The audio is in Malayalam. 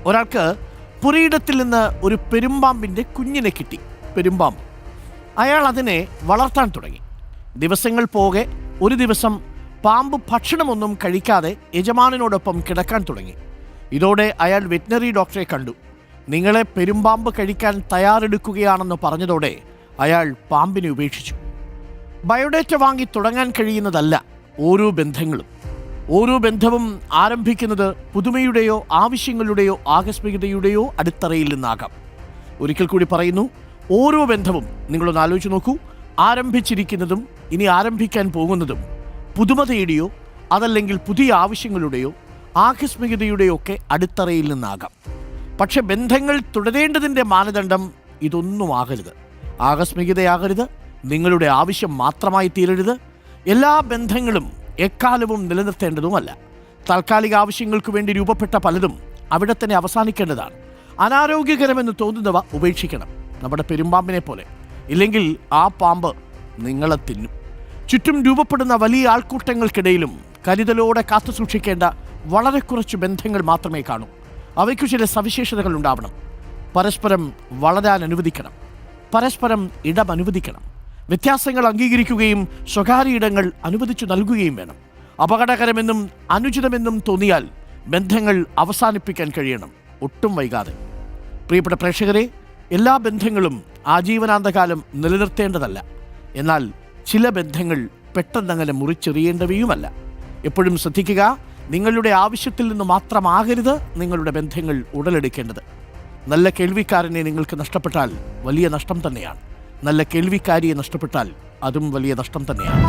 ഒരാൾക്ക് പുരയിടത്തിൽ നിന്ന് ഒരു പെരുമ്പാമ്പിൻ്റെ കുഞ്ഞിനെ കിട്ടി. പെരുമ്പാമ്പ്. അയാൾ അതിനെ വളർത്താൻ തുടങ്ങി. ദിവസങ്ങൾ പോകെ ഒരു ദിവസം പാമ്പ് ഭക്ഷണമൊന്നും കഴിക്കാതെ യജമാനനോടൊപ്പം കിടക്കാൻ തുടങ്ങി. ഇതോടെ അയാൾ വെറ്റിനറി ഡോക്ടറെ കണ്ടു. നിങ്ങളെ പെരുമ്പാമ്പ് കഴിക്കാൻ തയ്യാറെടുക്കുകയാണെന്ന് പറഞ്ഞതോടെ അയാൾ പാമ്പിനെ ഉപേക്ഷിച്ചു. ബയോഡേറ്റ വാങ്ങി തുടങ്ങാൻ കഴിയുന്നതല്ല ഓരോ ബന്ധങ്ങളും. ഓരോ ബന്ധവും ആരംഭിക്കുന്നത് പുതുമയുടെയോ ആവശ്യങ്ങളുടെയോ ആകസ്മികതയുടെയോ അടിത്തറയിൽ നിന്നാകാം. ഒരിക്കൽ കൂടി പറയുന്നു, ഓരോ ബന്ധവും നിങ്ങളൊന്ന് ആലോചിച്ച് നോക്കൂ. ആരംഭിച്ചിരിക്കുന്നതും ഇനി ആരംഭിക്കാൻ പോകുന്നതും പുതുമതയുടെയോ അതല്ലെങ്കിൽ പുതിയ ആവശ്യങ്ങളുടെയോ ആകസ്മികതയുടെയോ ഒക്കെ അടിത്തറയിൽ നിന്നാകാം. പക്ഷെ ബന്ധങ്ങൾ തുടരേണ്ടതിൻ്റെ മാനദണ്ഡം ഇതൊന്നും ആകരുത്. ആകസ്മികതയാകരുത്, നിങ്ങളുടെ ആവശ്യം മാത്രമായി തീരരുത്. എല്ലാ ബന്ധങ്ങളും എക്കാലവും നിലനിർത്തേണ്ടതുമല്ല. താൽക്കാലിക ആവശ്യങ്ങൾക്ക് വേണ്ടി രൂപപ്പെട്ട പലതും അവിടെ തന്നെ അവസാനിക്കേണ്ടതാണ്. അനാരോഗ്യകരമെന്ന് തോന്നുന്നവ ഉപേക്ഷിക്കണം, നമ്മുടെ പെരുമ്പാമ്പിനെ പോലെ. ഇല്ലെങ്കിൽ ആ പാമ്പ് നിങ്ങളെ തിന്നും. ചുറ്റും രൂപപ്പെടുന്ന വലിയ ആൾക്കൂട്ടങ്ങൾക്കിടയിലും കരുതലോടെ കാത്തു സൂക്ഷിക്കേണ്ട വളരെ കുറച്ച് ബന്ധങ്ങൾ മാത്രമേ കാണൂ. അവയ്ക്കു ചില സവിശേഷതകൾ ഉണ്ടാവണം. പരസ്പരം വളരാൻ അനുവദിക്കണം, പരസ്പരം ഇടമനുവദിക്കണം, വ്യത്യാസങ്ങൾ അംഗീകരിക്കുകയും സ്വകാര്യ ഇടങ്ങൾ അനുവദിച്ചു നൽകുകയും വേണം. അപകടകരമെന്നും അനുചിതമെന്നും തോന്നിയാൽ ബന്ധങ്ങൾ അവസാനിപ്പിക്കാൻ കഴിയണം, ഒട്ടും വൈകാതെ. പ്രിയപ്പെട്ട പ്രേക്ഷകരെ, എല്ലാ ബന്ധങ്ങളും ആജീവനാന്തകാലം നിലനിർത്തേണ്ടതല്ല. എന്നാൽ ചില ബന്ധങ്ങൾ പെട്ടെന്നങ്ങനെ മുറിച്ചെറിയേണ്ടവയുമല്ല. എപ്പോഴും ശ്രദ്ധിക്കുക, നിങ്ങളുടെ ആവശ്യത്തിൽ നിന്ന് മാത്രമാകരുത് നിങ്ങളുടെ ബന്ധങ്ങൾ ഉടലെടുക്കേണ്ടത്. നല്ല കേൾവിക്കാരനെ നിങ്ങൾക്ക് നഷ്ടപ്പെട്ടാൽ വലിയ നഷ്ടം തന്നെയാണ്. നല്ല കേൾവിക്കാരിയെ നഷ്ടപ്പെട്ടാൽ അതും വലിയ നഷ്ടം തന്നെയാണ്.